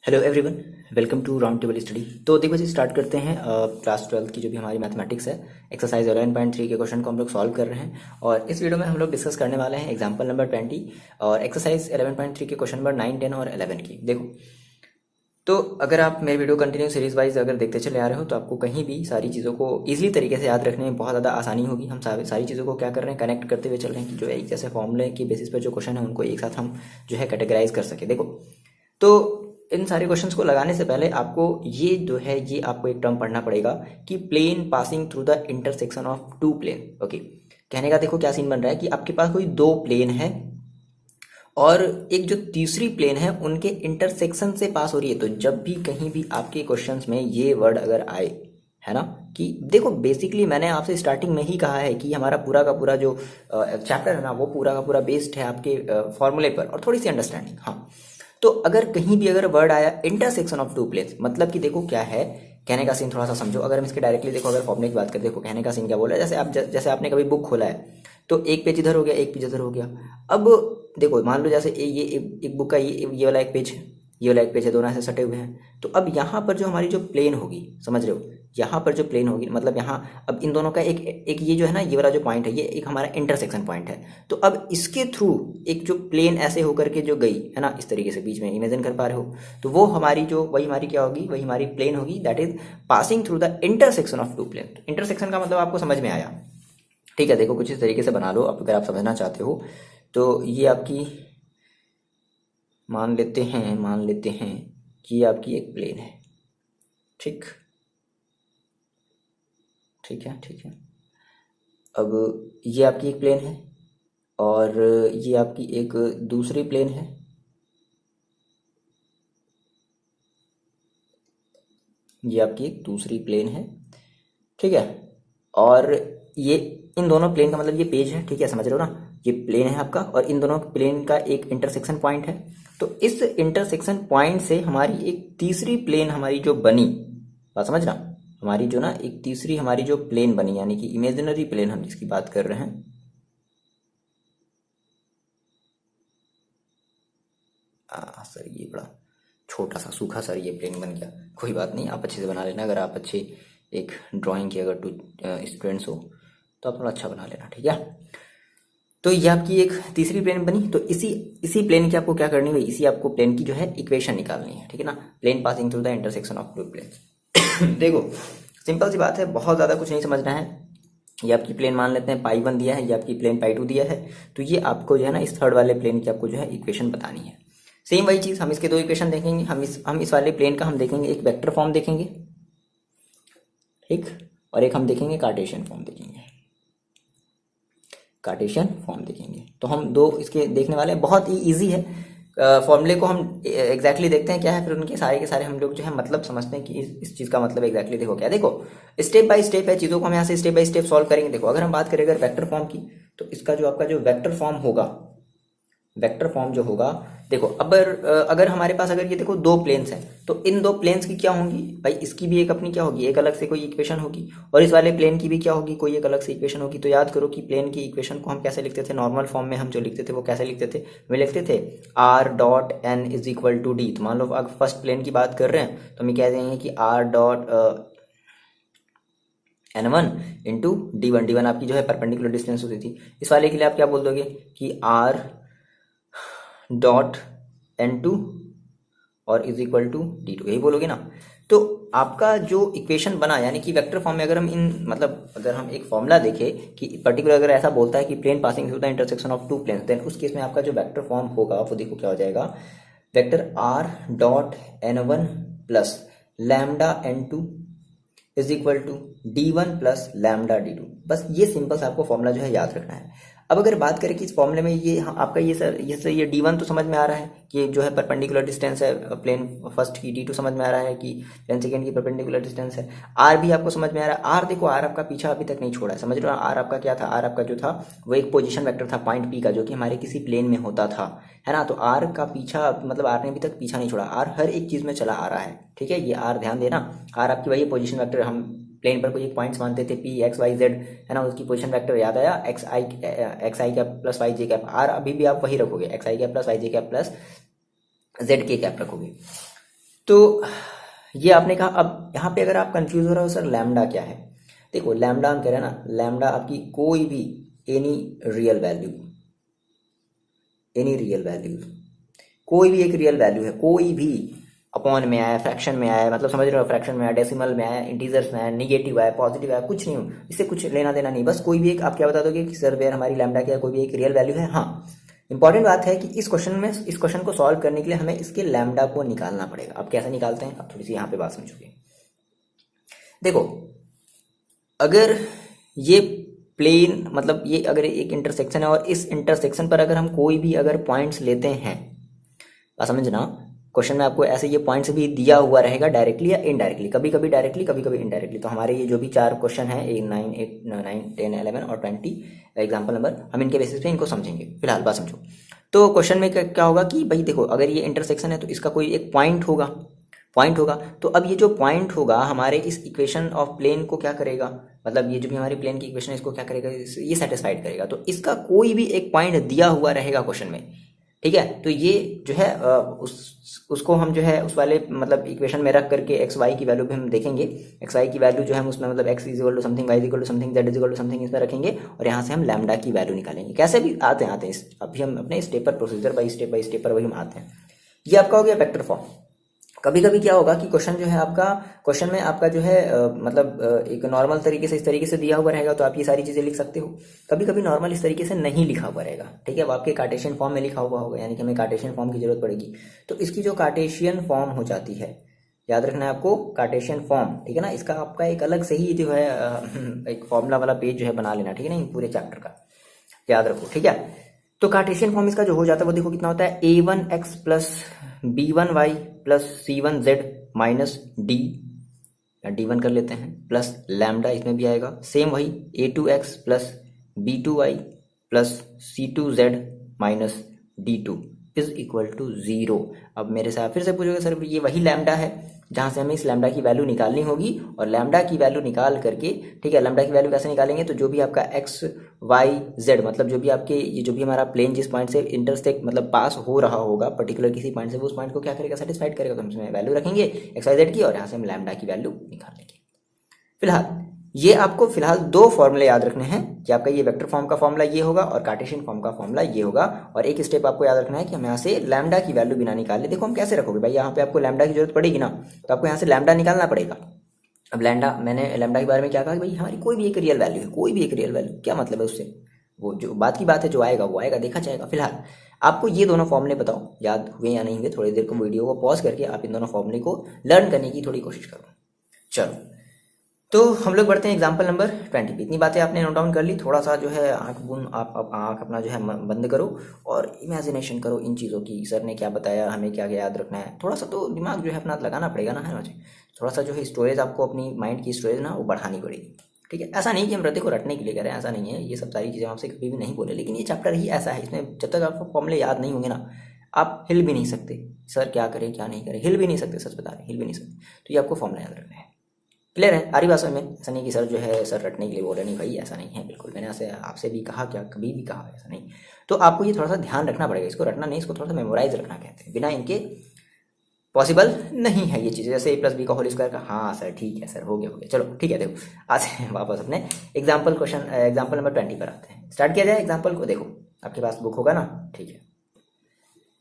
Hello everyone, welcome to round table study. तो देखो जी, start करते हैं क्लास 12 की जो भी हमारी मैथमेटिक्स है। एक्सरसाइज 11.3 के क्वेश्चन को हम लोग सॉल्व कर रहे हैं और इस वीडियो में हम लोग डिस्कस करने वाले हैं एग्जांपल नंबर 20 और एक्सरसाइज 11.3 के क्वेश्चन नंबर 9, 10 और 11 की। देखो, तो अगर आप मेरे वीडियो कंटिन्यू सीरीज वाइज अगर देखते चले आ रहे हो तो आपको कहीं भी सारी चीज़ों को ईजिली तरीके से याद रखने में बहुत ज़्यादा आसानी होगी। हम सारी चीज़ों को क्या कर रहे हैं, कनेक्ट करते हुए चल रहे हैं कि जो एक जैसे फॉर्मूले की बेसिस पर जो क्वेश्चन है उनको एक साथ हम जो है कैटेगराइज कर सके। देखो, तो इन सारे क्वेश्चंस को लगाने से पहले आपको ये जो है ये आपको एक टर्म पढ़ना पड़ेगा कि plane passing through the intersection of two plane. Okay, कहने का देखो क्या सीन बन रहा है कि आपके पास कोई दो प्लेन है और एक जो तीसरी प्लेन है उनके इंटरसेक्शन से पास हो रही है। तो जब भी कहीं भी आपके क्वेश्चंस में ये वर्ड अगर आए, है ना, कि देखो बेसिकली मैंने आपसे स्टार्टिंग में ही कहा है कि हमारा पूरा का पूरा जो चैप्टर है ना वो पूरा का पूरा बेस्ड है आपके फॉर्मूले पर और थोड़ी सी अंडरस्टैंडिंग। हाँ, तो अगर कहीं भी अगर वर्ड आया इंटरसेक्शन ऑफ टू प्लेन्स, मतलब कि देखो क्या है, कहने का सीन थोड़ा सा समझो। अगर हम इसके डायरेक्टली देखो, अगर फॉर्मूले की बात करें, देखो कहने का सीन क्या बोल रहा है, जैसे आपने कभी बुक खोला है तो एक पेज इधर हो गया, एक पेज इधर हो गया। अब देखो, मान लो जैसे ये एक बुक का ये वाला एक पेज है, ये वाला एक पेज है, दोनों ऐसे सटे हुए हैं। तो अब यहाँ पर जो हमारी जो प्लेन होगी, समझ रहे हो, यहाँ पर जो प्लेन होगी मतलब यहाँ अब इन दोनों का एक ये जो है ना, ये वाला जो पॉइंट है ये एक हमारा इंटरसेक्शन पॉइंट है। तो अब इसके थ्रू एक जो प्लेन ऐसे होकर के जो गई है ना, इस तरीके से बीच में इमेजिन कर पा रहे हो, तो वो हमारी जो वही हमारी क्या होगी, वही हमारी प्लेन होगी, that is passing through the intersection of two plane. Intersection का मतलब आपको समझ में आया, ठीक है। देखो कुछ इस तरीके से बना लो अब, अगर आप समझना चाहते हो तो ये आपकी मान लेते हैं कि ये आपकी एक प्लेन है। ठीक, ठीक है। अब ये आपकी एक प्लेन है और ये आपकी एक दूसरी प्लेन है। ये आपकी एक दूसरी प्लेन है, ठीक है। और ये इन दोनों प्लेन का मतलब ये पेज है, ठीक है, समझ रहे हो ना, ये प्लेन है आपका और इन दोनों प्लेन का एक इंटरसेक्शन पॉइंट है। तो इस इंटरसेक्शन पॉइंट से हमारी एक तीसरी प्लेन हमारी जो बनी, बात समझना, हमारी जो ना एक तीसरी हमारी जो प्लेन बनी, यानी कि इमेजिनरी प्लेन हम जिसकी बात कर रहे हैं। सर ये बड़ा छोटा सा सूखा सर ये प्लेन बन गया, कोई बात नहीं, आप अच्छे से बना लेना। अगर आप अच्छे एक ड्राइंग के अगर टू स्टूडेंट्स हो तो आप थोड़ा अच्छा बना लेना, ठीक है। तो ये आपकी एक तीसरी प्लेन बनी, तो इसी इसी प्लेन की आपको क्या करनी है, इसी आपको प्लेन की जो है इक्वेशन निकालनी है, ठीक है ना। Plane passing through the intersection of two planes. देखो सिंपल सी बात है, बहुत ज़्यादा कुछ नहीं समझना है। ये आपकी प्लेन मान लेते हैं पाई 1 दिया है, ये आपकी प्लेन पाई 2 दिया है। तो ये आपको जो है ना इस थर्ड वाले प्लेन की आपको जो है इक्वेशन बतानी है। सेम वही चीज़, हम इसके दो इक्वेशन देखेंगे। हम इस वाले प्लेन का हम देखेंगे एक वेक्टर फॉर्म देखेंगे, ठीक, और एक हम देखेंगे कार्टेशियन फॉर्म देखेंगे। कार्टेशियन फॉर्म देखेंगे तो हम दो इसके देखने वाले हैं, बहुत ही इजी है। फॉर्मूले को हम एग्जैक्टली देखते हैं क्या है, फिर उनके सारे के सारे हम लोग जो है मतलब समझते हैं कि इस चीज़ का मतलब एग्जैक्टली देखो क्या है। देखो स्टेप बाय स्टेप है, चीज़ों को हम यहाँ से स्टेप बाय स्टेप सॉल्व करेंगे। देखो अगर हम बात करें अगर वेक्टर फॉर्म की, तो इसका जो आपका जो वेक्टर फॉर्म होगा, वेक्टर फॉर्म जो होगा, देखो अगर हमारे पास अगर ये देखो दो प्लेन्स हैं, तो इन दो प्लेन्स की क्या होंगी भाई, इसकी भी एक अपनी क्या होगी, एक अलग से कोई इक्वेशन होगी, और इस वाले प्लेन की भी क्या होगी, कोई एक अलग से इक्वेशन होगी। तो याद करो कि प्लेन की इक्वेशन को हम कैसे लिखते थे, नॉर्मल फॉर्म में हम जो लिखते थे वो कैसे लिखते थे, वे लिखते थे R dot N is equal to D. तो मान लो अगर फर्स्ट प्लेन की बात कर रहे हैं तो हम कह देंगे कि are dot n1 into D one आपकी जो है परपेंडिकुलर डिस्टेंस होती थी। इस वाले के लिए आप क्या बोल दोगे कि आर डॉट n2 और इज इक्वल टू d2, यही बोलोगे ना। तो आपका जो इक्वेशन बना, यानी कि वेक्टर फॉर्म में अगर हम इन मतलब अगर हम एक फॉर्मूला देखें कि पर्टिकुलर अगर ऐसा बोलता है कि plane passing through the intersection of two planes, then उस केस में आपका जो वेक्टर फॉर्म होगा वो देखो क्या हो जाएगा, vector r dot n1 plus lambda n2 is equal to d1 plus lambda d2। बस ये सिंपल सा आपको फॉर्मूला जो है याद रखना है। अब अगर बात करें कि इस फॉर्मूले में ये आपका ये सर ये d1 तो समझ में आ रहा है कि जो है परपेंडिकुलर डिस्टेंस है प्लेन फर्स्ट की, d2 समझ में आ रहा है कि प्लेन सेकेंड की परपेंडिकुलर डिस्टेंस है, r भी आपको समझ में आ रहा है। r देखो r आपका पीछा अभी तक नहीं छोड़ा है, समझ रहे हो। r आपका क्या था, r आपका जो था वो एक पोजीशन वेक्टर था पॉइंट p का, जो कि हमारे किसी प्लेन में होता था, है ना। तो r का पीछा मतलब r ने अभी तक पीछा नहीं छोड़ा, r हर एक चीज में चला आ रहा है, ठीक है। ये r ध्यान देना, r आपकी वही पोजीशन वेक्टर, हम प्लेन पर कोई एक पॉइंट्स मानते थे पी एक्स वाई जेड, है ना, उसकी पोजीशन वेक्टर याद आया, X I cap plus Y J cap. R अभी भी आप वही रखोगे, X I cap plus Y J cap plus Z K cap रखोगे। तो ये आपने कहा। अब यहाँ पे अगर आप कंफ्यूज हो रहे हो सर लैम्डा क्या है, देखो लैम्डा हम कह रहे हैं ना, लैम्डा आपकी कोई भी any real value, any real value, कोई भी एक रियल वैल्यू है, कोई भी अपॉन में आया, फ्रैक्शन में आया, मतलब समझ रहे हो, फ्रैक्शन में आया, डेसिमल में आया, इंटीजर्स में आया, निगेटिव आया, पॉजिटिव आया, कुछ नहीं हो, इससे कुछ लेना देना नहीं, बस कोई भी एक आप क्या बता दोगे कि सर वेयर हमारी लैम्डा क्या है, कोई भी एक रियल वैल्यू है। हाँ, इंपॉर्टेंट बात है कि इस क्वेश्चन में, इस क्वेश्चन को सॉल्व करने के लिए हमें इसके लैम्डा को निकालना पड़ेगा। अब कैसे निकालते हैं, अब थोड़ी सी यहाँ पे बात समझोगे। देखो अगर ये प्लेन, मतलब ये अगर एक इंटरसेक्शन है और इस इंटरसेक्शन पर अगर हम कोई भी अगर पॉइंट्स लेते हैं, बात समझना, क्वेश्चन में आपको ऐसे ये पॉइंट्स भी दिया हुआ रहेगा डायरेक्टली या इनडायरेक्टली, कभी कभी डायरेक्टली, कभी कभी इनडायरेक्टली। तो हमारे ये जो भी 4 क्वेश्चन है, 9, 8, 9, 10, 11 और 20 एग्जाम्पल नंबर, हम इनके बेसिस पे इनको समझेंगे। फिलहाल बात समझो। तो क्वेश्चन में क्या होगा कि भाई देखो अगर ये इंटरसेक्शन है तो इसका कोई एक पॉइंट होगा, पॉइंट होगा। तो अब ये जो पॉइंट होगा हमारे इस इक्वेशन ऑफ प्लेन को क्या करेगा, मतलब ये जो भी हमारी प्लेन की इक्वेशन है इसको क्या करेगा, ये सेटिस्फाइड करेगा। तो इसका कोई भी एक पॉइंट दिया हुआ रहेगा क्वेश्चन में, ठीक है। तो ये जो है उसको हम जो है उस वाले मतलब इक्वेशन में रख करके एक्स वाई की वैल्यू भी हम देखेंगे। एक्स वाई की वैल्यू जो है हम उसमें मतलब X is equal to something, Y is equal to something, Z is equal to something इसमें रखेंगे और यहाँ से हम लैम्डा की वैल्यू निकालेंगे। कैसे भी आते हैं अभी हम अपने स्टेप पर, प्रोसीजर बाई स्टेप पर वही हम आते हैं। ये आपका हो गया वेक्टर फॉर्म। कभी कभी क्या होगा कि क्वेश्चन जो है आपका, क्वेश्चन में आपका जो है एक नॉर्मल तरीके से इस तरीके से दिया हुआ रहेगा तो आप ये सारी चीजें लिख सकते हो। कभी कभी नॉर्मल इस तरीके से नहीं लिखा हुआ रहेगा, ठीक है, अब आपके कार्टेशियन फॉर्म में लिखा हुआ होगा, यानी कि हमें कार्टेशियन फॉर्म की जरूरत पड़ेगी। तो इसकी जो कार्टेशियन फॉर्म हो जाती है, याद रखना है आपको कार्टेशियन फॉर्म, ठीक है ना, इसका आपका एक अलग से ही जो है एक फॉर्मूला वाला पेज जो है बना लेना, ठीक है ना, पूरे चैप्टर का याद रखो, ठीक है। तो कार्टेशियन फॉर्म इसका जो हो जाता है वो देखो कितना होता है, a1x plus b1y plus c1z minus d, d1 कर लेते हैं, प्लस लैम्डा इसमें भी आएगा, सेम वही a2x plus b2y plus c2z minus d2 is equal to 0। अब मेरे साथ फिर से पूछोगे सर ये वही लैम्डा है जहां से हमें इस लैम्डा की वैल्यू निकालनी होगी, और लैम्डा की वैल्यू निकाल करके, ठीक है, लैम्डा की वैल्यू कैसे निकालेंगे, तो जो भी आपका एक्स वाई जेड, मतलब जो भी आपके ये जो भी हमारा प्लेन जिस पॉइंट से इंटरसेक्ट मतलब पास हो रहा होगा पर्टिकुलर किसी पॉइंट से, वो उस पॉइंट को क्या करेगा, सेटिस्फाइड करेगा। तो हम इसमें वैल्यू रखेंगे एक्स वाई जेड की और यहाँ से हम लैम्डा की वैल्यू निकाल लेंगे। फिलहाल ये आपको फिलहाल 2 फॉर्मूले याद रखने हैं कि आपका ये वेक्टर फॉर्म का फॉर्मूला ये होगा और कार्टेशियन फॉर्म का फॉर्मूला ये होगा, और एक स्टेप आपको याद रखना है कि हम यहाँ से लैम्डा की वैल्यू बिना निकाले, देखो हम कैसे रखोगे भाई, यहाँ पे आपको लैम्डा की जरूरत पड़ेगी ना, तो आपको यहाँ से लैम्डा निकालना पड़ेगा। अब लैम्डा, मैंने लैम्डा के बारे में क्या कहा कि भाई हमारी कोई भी एक रियल वैल्यू है, कोई भी एक रियल वैल्यू, क्या मतलब है उससे, वो जो बात की बात है, जो आएगा वो आएगा, देखा जाएगा। फिलहाल आपको ये दोनों फॉर्मूले बताओ याद हुए या नहीं हुए, थोड़ी देर को वीडियो को पॉज करके आप इन दोनों फॉर्मूले को लर्न करने की थोड़ी कोशिश करो। चलो तो हम लोग बढ़ते हैं एग्जाम्पल नंबर 20 पे। इतनी बातें आपने नोट डाउन कर ली, थोड़ा सा जो है आप आँख अपना जो है बंद करो और इमेजिनेशन करो इन चीज़ों की, सर ने क्या बताया, हमें क्या क्या याद रखना है, थोड़ा सा तो दिमाग जो है अपना लगाना पड़ेगा ना, है मुझे थोड़ा सा जो है स्टोरेज, आपको अपनी माइंड की स्टोरेज ना वो बढ़ानी पड़ेगी, ठीक है। ऐसा नहीं कि हम रट्टे को रटने के लिए कह रहे हैं, ऐसा नहीं है, ये सब सारी चीज़ें आपसे कभी भी नहीं बोले, लेकिन ये चैप्टर ही ऐसा है, इसमें जब तक आपको फॉर्मूले याद नहीं होंगे ना, आप हिल भी नहीं सकते, सर क्या करें क्या नहीं करें, हिल भी नहीं सकते, सच बता रहे हिल भी नहीं सकते। तो ये आपको फॉर्मूला याद रखना है, क्लियर है, आरी भाषा में। ऐसा नहीं कि सर जो है सर रटने के लिए बोल रहे, नहीं भाई ऐसा नहीं है, बिल्कुल मैंने ऐसे आपसे भी कहा, क्या कभी भी कहा, ऐसा नहीं। तो आपको ये थोड़ा सा ध्यान रखना पड़ेगा, इसको रटना नहीं, इसको थोड़ा सा मेमोराइज रखना कहते हैं, बिना इनके पॉसिबल नहीं है ये चीज़ें, जैसे a+b का होल स्क्वायर का, हाँ सर ठीक है सर, हो गया, चलो ठीक है। देखो आते हैं वापस अपने एग्जाम्पल नंबर 20 पर आते हैं, स्टार्ट किया जाए एग्जाम्पल को। देखो आपके पास बुक होगा ना, ठीक है,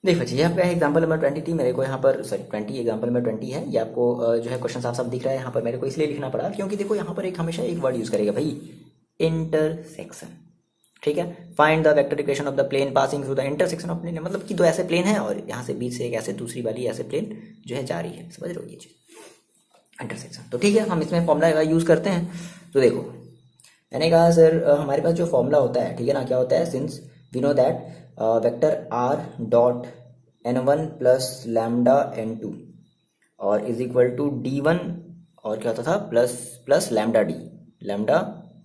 देखो जी आपका एग्जाम्पल नंबर 20 थी, मेरे को यहाँ पर सॉरी 20 एग्जाम्पल नंबर 20 है, ये आपको जो है क्वेश्चन साफ साफ दिख रहा है यहाँ पर, मेरे को इसलिए लिखना पड़ा क्योंकि देखो यहाँ पर एक हमेशा एक वर्ड यूज करेगा भाई, इंटरसेक्शन, ठीक है। Find the vector equation of the plane passing through the intersection of plane, मतलब कि 2 ऐसे प्लेन है और यहाँ से बीच से एक ऐसे दूसरी वाली ऐसे प्लेन जो है जा रही है, समझ रहे हो ये चीज इंटरसेक्शन। तो ठीक है, हम इसमें फॉर्मूला यूज करते हैं। तो देखो मैंने कहा सर हमारे पास जो फॉर्मूला होता है, ठीक है ना, क्या होता है, since we know that vector R dot n1 plus lambda n2 और इज इक्वल टू d1 और क्या होता था प्लस लैम्डा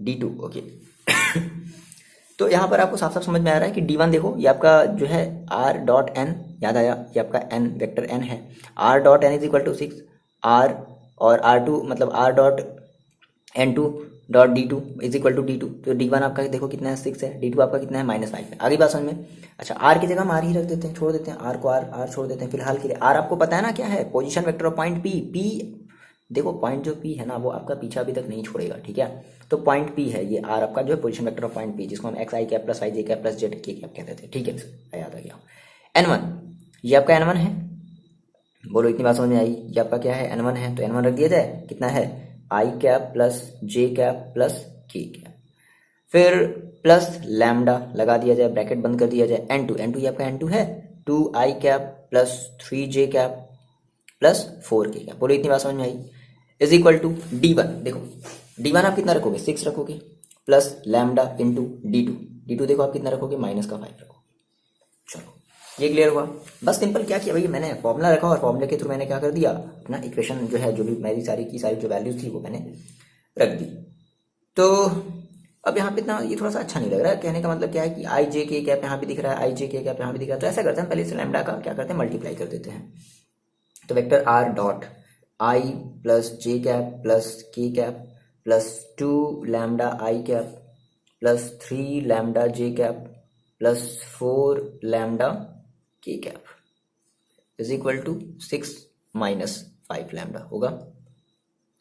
d2, ओके। तो यहाँ पर आपको साफ साफ समझ में आ रहा है कि d1 देखो ये आपका जो है r डॉट n, याद आया ये आपका n वेक्टर n है, r dot n is equal to 6, r और r2 मतलब r dot n2 dot D2 is equal to D2, तो D1 आपका देखो कितना है 6 है, D2 आपका कितना है -5 है। आगे बात समझ में। अच्छा R की जगह हम R ही रख देते हैं, छोड़ देते हैं R को, R छोड़ देते हैं फिलहाल के लिए। R आपको पता है ना क्या है, position vector of point P। देखो पॉइंट जो P है ना वो आपका पीछा अभी तक नहीं छोड़ेगा, ठीक है। तो पॉइंट P है ये R आपका जो है position vector of point P, जिसको हम XI cap plus YJ cap plus ZK cap कहते थे, ठीक है, याद आ गया। N1 ये आपका N1 है, बोलो इतनी बात समझ में आई। ये आपका क्या है N1 है, तो N1 रख दिया जाए, कितना है I cap plus J cap plus K cap, फिर प्लस लैम्डा लगा दिया जाए, ब्रैकेट बंद कर दिया जाए। N2 ये आपका N2 है, 2I cap plus 3J cap plus 4K cap, बोलो इतनी बात समझ में आई। इज इक्वल टू D1, देखो D1 आप कितना रखोगे 6 रखोगे, प्लस लैम्डा इंटू D2 देखो आप कितना रखोगे -5 रखोगे। चलो ये क्लियर हुआ। बस सिंपल क्या किया भाई, मैंने फॉर्मूला रखा और फॉर्मूले के थ्रू मैंने क्या कर दिया, अपना इक्वेशन जो है जो भी मेरी सारी की सारी जो वैल्यूज थी वो मैंने रख दी। तो अब यहाँ पे इतना ये थोड़ा सा अच्छा नहीं लग रहा है, कहने का मतलब क्या है कि आई जे के कैप यहाँ पे दिख रहा है, आई जे के कैप यहाँ पे दिख रहा है, तो ऐसा करते हैं पहले इस लैम्डा का क्या करते हैं मल्टीप्लाई कर देते हैं। तो vector R dot I plus J cap plus K cap plus 2 lambda I cap plus 3 lambda J cap plus 4 lambda K cap is equal to 6 minus 5 lambda होगा,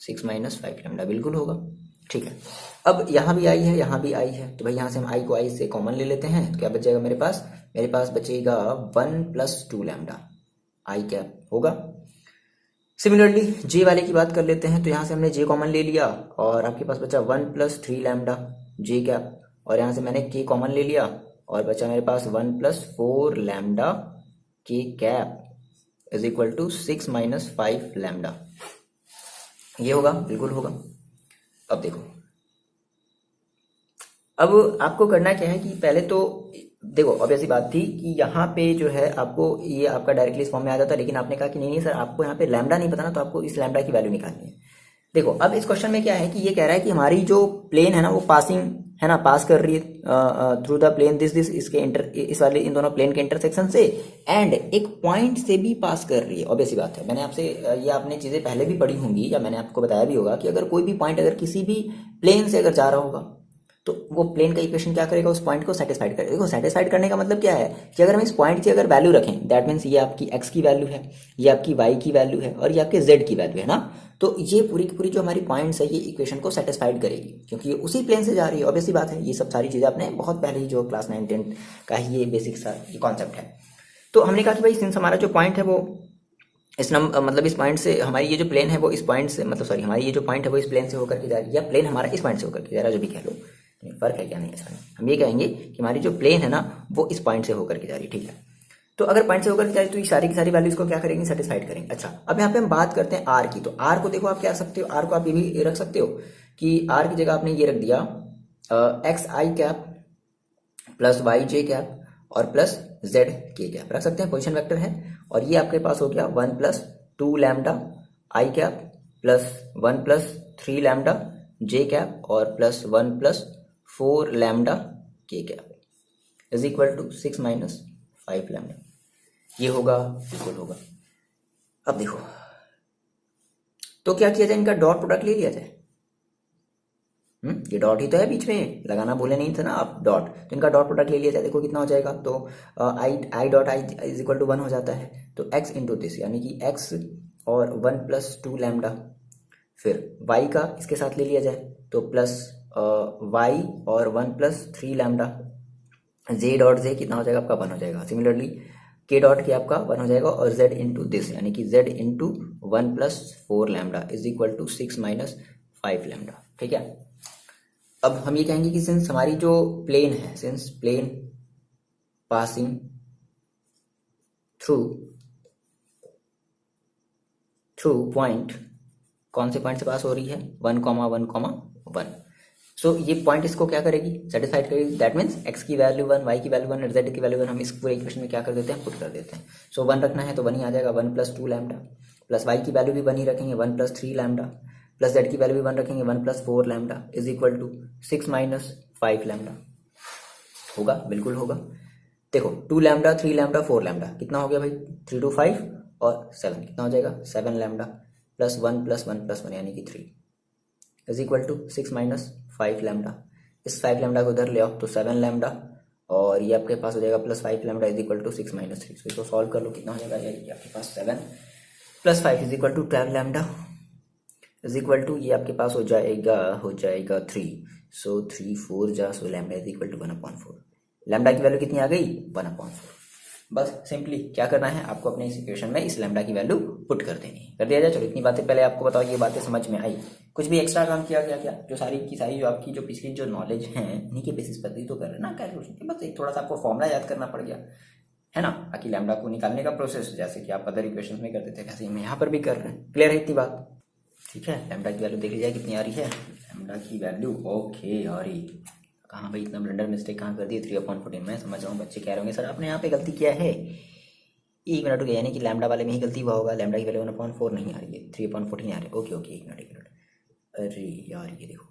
6 माइनस 5 लैम्डा बिल्कुल होगा, ठीक है। अब यहाँ भी आई है, यहाँ भी आई है, तो भाई यहाँ से हम आई को आई से कॉमन ले लेते हैं, तो क्या बच जाएगा मेरे पास बचेगा 1 प्लस 2 लैम्डा आई कैप होगा। सिमिलरली जे वाले की बात कर लेते हैं, तो यहाँ से हमने जे कॉमन ले लिया और आपके पास बचा 1 प्लस 3 लैम्डा जे कैप, और यहाँ से मैंने के कॉमन ले लिया और बचा मेरे पास 1 plus 4 lambda K cap is equal to 6 minus 5 lambda, ये होगा बिल्कुल होगा। अब देखो, अब आपको करना क्या है कि पहले तो देखो अब ऐसी बात थी कि यहाँ पे जो है आपको ये आपका डायरेक्टली इस फॉर्म में आ जाता, लेकिन आपने कहा कि नहीं सर आपको यहाँ पे लैम्डा नहीं पता ना, तो आपको इस लैम्डा की वैल्यू निकालनी है। देखो अब इस क्वेश्चन में क्या है कि ये कह रहा है कि हमारी जो प्लेन है ना वो पासिंग है ना, पास कर रही है थ्रू द प्लेन दिस इसके इस वाले इन दोनों प्लेन के इंटरसेक्शन से, एंड एक पॉइंट से भी पास कर रही है। ऑब्वियस बात है, मैंने आपसे ये आपने चीजें पहले भी पढ़ी होंगी या मैंने आपको बताया भी होगा कि अगर कोई भी पॉइंट अगर किसी भी प्लेन से अगर जा रहा होगा तो वो प्लेन का इक्वेशन क्या करेगा, उस पॉइंट को सेटिस्फाइड करेगा। देखो सेटिस्फाइड करने का मतलब क्या है कि अगर हम इस पॉइंट की अगर वैल्यू रखें, दैट मीन्स ये आपकी एक्स की वैल्यू है, ये आपकी वाई की वैल्यू है और ये आपके जेड की वैल्यू है ना, तो ये पूरी की पूरी जो हमारी पॉइंट्स है ये इक्वेशन को सेटिस्फाइड करेगी, क्योंकि ये उसी प्लेन से जा रही है। ऑब्वियस बात है, ये सब सारी चीजें आपने बहुत पहले ही जो क्लास 9 10 का ही ये बेसिक सा ये कॉन्सेप्ट है। तो हमने कहा कि भाई सिंस हमारा जो पॉइंट है वो मतलब इस पॉइंट से हमारी ये जो प्लेन है वो इस पॉइंट से मतलब सॉरी हमारी ये जो पॉइंट है वो इस प्लेन से होकर के जा रही है, या प्लेन हमारा इस पॉइंट से होकर के जा रहा है, जो भी कह लो, फर्क है क्या नहीं है सर, हम ये कहेंगे कि हमारी जो प्लेन है ना वो इस पॉइंट से होकर के जा रही है, ठीक है। तो अगर पॉइंट से होकर के जा रही है तो ये सारी की सारी वैल्यूज को क्या करेंगे, सेटिस्फाइड करेंगे। अच्छा अब यहाँ पे हम बात करते हैं आर की, तो आर को देखो आप क्या रख सकते हो, आर को आप ये भी रख सकते हो कि आर की जगह आपने ये रख दिया x I cap plus Y J cap और प्लस जेड के कैप रख सकते हैं, पोजिशन वेक्टर है। और ये आपके पास हो गया 1 plus 2 lambda I cap plus 1 plus 3 lambda J cap और plus 1 plus 4 lambda K cap is equal to 6 minus 5 lambda, ये होगा बिल्कुल होगा। अब देखो तो क्या किया जाए, इनका डॉट प्रोडक्ट ले लिया जाए। ये डॉट ही तो है बीच में, लगाना बोले नहीं था ना आप डॉट, तो इनका डॉट प्रोडक्ट ले लिया जाए। देखो कितना हो जाएगा, तो I dot I is equal to 1 हो जाता है, तो एक्स इंटू दिस यानी कि एक्स और 1 प्लस 2 लैम्डा, फिर y का इसके साथ ले लिया जाए तो प्लस y और 1 plus 3 lambda, z dot z कितना हो जाएगा आपका 1 हो जाएगा। सिमिलरली k डॉट के आपका 1 हो जाएगा और z इंटू दिस यानी कि z into 1 plus 4 lambda is equal to 6 minus 5 lambda, ठीक है। अब हम ये कहेंगे कि सिंस हमारी जो प्लेन है, since plane passing through point, कौन से पॉइंट से पास हो रही है 1,1,1, सो ये पॉइंट इसको क्या करेगी, सेटिस्फाइड करेगी। दैट मीन्स x की वैल्यू 1, y की वैल्यू 1 और z की वैल्यू 1 हम इस पूरे इक्वेशन में क्या कर देते हैं, पुट कर देते हैं। सो 1 रखना है तो 1 ही आ जाएगा, 1 प्लस 2 लैम्डा, प्लस y की वैल्यू भी 1 ही रखेंगे 1 प्लस 3 लैम्डा, प्लस z की वैल्यू भी 1 रखेंगे 1 plus 4 lambda is equal to 6 minus 5 lambda, होगा बिल्कुल होगा। देखो 2 लैम्डा 3 लैम्डा 4 लैम्डा कितना हो गया भाई, 3 to 5 और 7 कितना हो जाएगा 7 लैम्डा प्लस 1 प्लस 1 प्लस 1 यानी कि 3, is equal to 6 minus 5 lambda. इस 5 लैम्डा को उधर ले आओ तो 7 लैम्डा, और ये आपके पास हो जाएगा plus 5 lambda is equal to 6 minus 3। इसको सॉल्व कर लो, कितना हो जाएगा, ये आपके पास 7 plus 5 is equal to 12 lambda is equal to, ये आपके पास हो जाएगा 3। सो 3 4 जा, so lambda is equal to 1/4। Lambda की वैल्यू कितनी आ गई, 1/4। बस सिंपली क्या करना है आपको, अपने इस इक्वेशन में इस लैम्डा की वैल्यू पुट कर देनी है। कर दिया जाए। चलो इतनी बातें पहले आपको बताओ, ये बातें समझ में आई, कुछ भी एक्स्ट्रा काम किया गया क्या? जो सारी की सारी जो आपकी जो पिछली जो नॉलेज है इन्हीं के बेसिस पर ही तो कर रहे हैं ना कैलकुलेशन के। बस एक थोड़ा सा आपको फॉर्मूला याद करना पड़ गया है ना, बाकी लैम्डा को निकालने का प्रोसेस जैसे कि आप अदर इक्वेशन में करते थे वैसे ही हम यहाँ पर भी कर रहे हैं। क्लियर है इतनी बात? ठीक है, लैम्डा की वैल्यू देख लीजिए कितनी आ रही है। लैम्डा की वैल्यू ओके आ रही, कहाँ भाई इतना ब्लंडर मिस्टेक कहाँ कर दी, 3/14। मैं समझ रहा हूँ बच्चे कह रहे होंगे सर आपने यहाँ पे गलती किया है। 1 मिनट हो गया, यानी कि लैम्डा वाले में ही गलती हुआ होगा। लैम्डा की वैल्यू 1/4 नहीं आ रही है, 3/14 आ रही है। Okay okay, 1 minute. अरे यार ये देखो,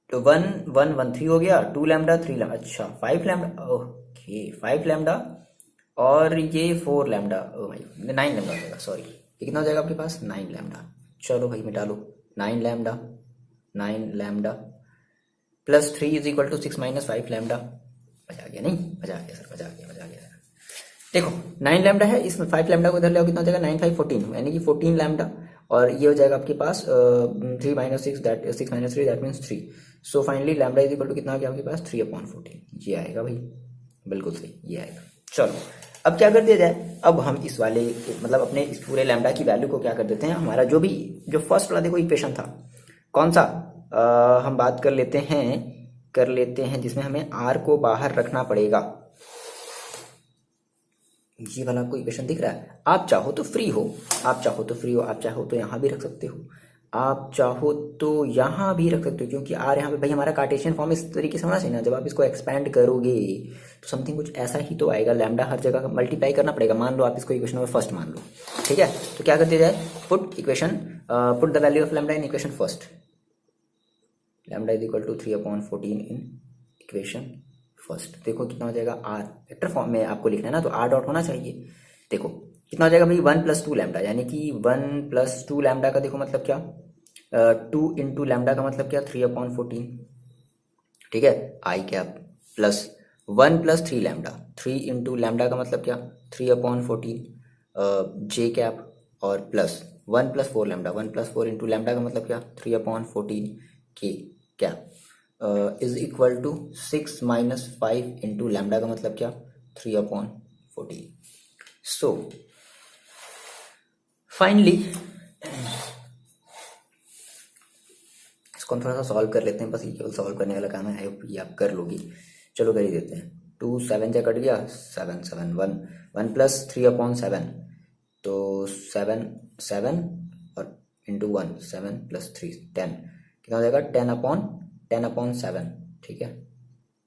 तो 1 1 1 3 हो गया, 2 लैम्डा 3 लैम्डा, अच्छा 5 लैम्डा, ओके 5 लैम्डा, और ये 4 लैम्डा, ओ भाई 9 लैम्डा हो जाएगा, सॉरी ये कितना हो जाएगा आपके पास, 9 लैम्डा। चलो भाई मिटा लो, 9 lambda, 9 lambda plus 3 is equal to 6 minus 5 lambda. मजा आ गया नहीं, मजा आ गया सर, मजा आ गया, मजा आ गया। देखो 9 लैम्डा है, इसमें 5 लैम्डा को इधर ले आओ, कितना हो जाएगा, 9 5 14, यानी कि 14 लैम्डा, और ये हो जाएगा आपके पास 3 minus 6 that 6 minus 3 that means 3। So finally lambda is equal to कितना आ गया आपके पास, 3/14। ये आएगा भाई, बिल्कुल सही ये आएगा। चलो अब क्या कर दिया जाए, अब हम इस वाले मतलब अपने इस पूरे लैम्डा की वैल्यू को क्या कर देते हैं, हमारा जो फर्स्ट वाला देखो इक्वेशन था कौन सा, हम बात कर लेते हैं जिसमें हमें आर को बाहर रखना पड़ेगा। ये वाला आपको इक्वेशन दिख रहा है, आप चाहो तो फ्री हो, आप चाहो तो यहाँ भी रख सकते हो, आप चाहो तो यहाँ भी रख सकते हो, क्योंकि आर यहाँ पे भाई हमारा कार्टेशियन फॉर्म इस तरीके से होना चाहिए ना। जब आप इसको एक्सपैंड करोगे तो समथिंग कुछ ऐसा ही तो आएगा, लैम्डा हर जगह मल्टीप्लाई करना पड़ेगा। मान लो आप इसको इक्वेशन में फर्स्ट मान लो, ठीक है, तो क्या कर दिया जाए, put the value of lambda in equation first. Lambda is equal to 3/14 in equation first. देखो कितना हो जाएगा, आर वेक्टर फॉर्म में आपको लिखना है ना, तो आर डॉट होना चाहिए। देखो कितना हो जाएगा भाई, 1 + 2 लैम्डा, यानी कि 1 + 2 लैम्डा का देखो मतलब क्या, 2 × लैम्डा का मतलब क्या, 3/14, ठीक है, i cap, plus 1 + 3 lambda, 3 × lambda का मतलब क्या, 3/14 जे कैप, और प्लस 1 + 4 लैम्डा, 1 + 4 × लैम्डा का मतलब क्या, 3/14 k cap, is equal to 6 - 5 × lambda का मतलब क्या, 3/14। सो फाइनली इसको हम थोड़ा सा सॉल्व कर लेते हैं, बस ये केवल सॉल्व करने वाला काम है, आई होप ये आप कर लोगी। चलो कर ही देते हैं, 2 7 जा कट गया, 7 7 1 1 + 3/7, तो 7 7 और इंटू 1 7 + 3 10, कितना हो जाएगा, 10/7, ठीक है,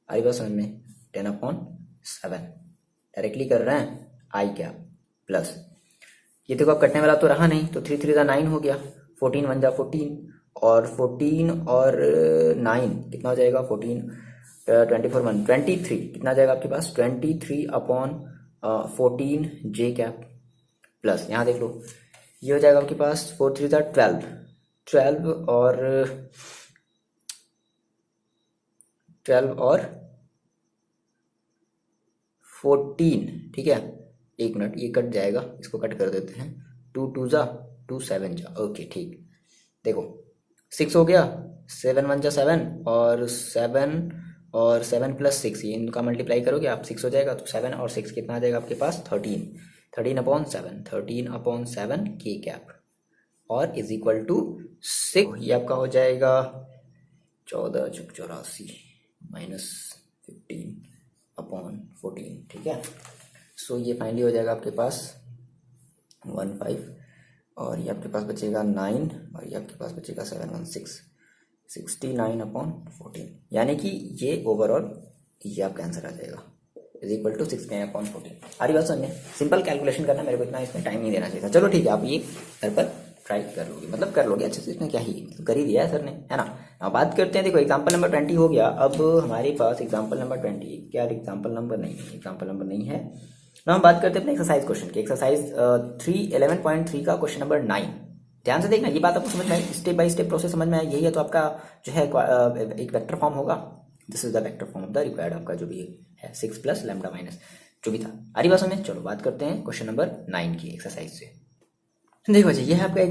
आई बात समझ में, 10/7 डायरेक्टली कर रहे हैं, आई क्या प्लस, ये देखो अब कटने वाला तो रहा नहीं, तो 3 3 × 9 हो गया, 14 1 × 14, और 14 और 9 कितना हो जाएगा, 14 24 1 23, कितना जाएगा आपके पास, 23/14 जे कैप, प्लस यहाँ देख लो ये हो जाएगा आपके पास 4 3 12 12 और 14, ठीक है, 1 मिनट ये कट जाएगा, इसको कट कर देते हैं, 2 2 जा 2 7 जा, ओके ठीक। देखो 6 हो गया, 7 1 जा 7, और 7 + 6, ये इनका मल्टीप्लाई करोगे आप 6 हो जाएगा, तो 7 और 6 कितना आ जाएगा आपके पास, 13 13/7 के कैप, और इज इक्वल टू 6, ये आपका हो जाएगा 14 × 84 -15/14, ठीक है। सो ये फाइनली हो जाएगा आपके पास 15, और ये आपके पास बचेगा 9, और ये आपके पास बचेगा 7 1 6 69/14, यानी कि ये ओवरऑल ये आपका आंसर आ जाएगा, इज इक्वल टू 69/14। आ रही बात समझे, सिंपल कैलकुलेशन करना, मेरे को इतना इसमें टाइम नहीं देना चाहिए था। चलो ठीक है, आप ये घर पर ट्राई कर लोगे, मतलब कर लोगे अच्छे से, इसमें क्या ही कर ही दिया है सर ने, है ना। अब बात करते हैं, देखो एग्जाम्पल नंबर 20 हो गया, अब हमारे पास एग्जाम्पल नंबर 20, क्या एग्जाम्पल नंबर नहीं है ना, हम बात करते हैं अपने एक्सरसाइज क्वेश्चन की, एक्सरसाइज 3 11.3 का क्वेश्चन नंबर 9, ध्यान से देखना, ये बात आपको समझ में आई, स्टेप बाय स्टेप प्रोसेस समझ में आई, यही है तो आपका जो है एक वेक्टर फॉर्म होगा। This is the vector form of the required आपका जो भी है 6 प्लस लैम्डा माइनस जो भी था। आ रही बात समझ? चलो बात करते हैं क्वेश्चन नंबर 9 की एक्सरसाइज से। देखो जी, ये है आपका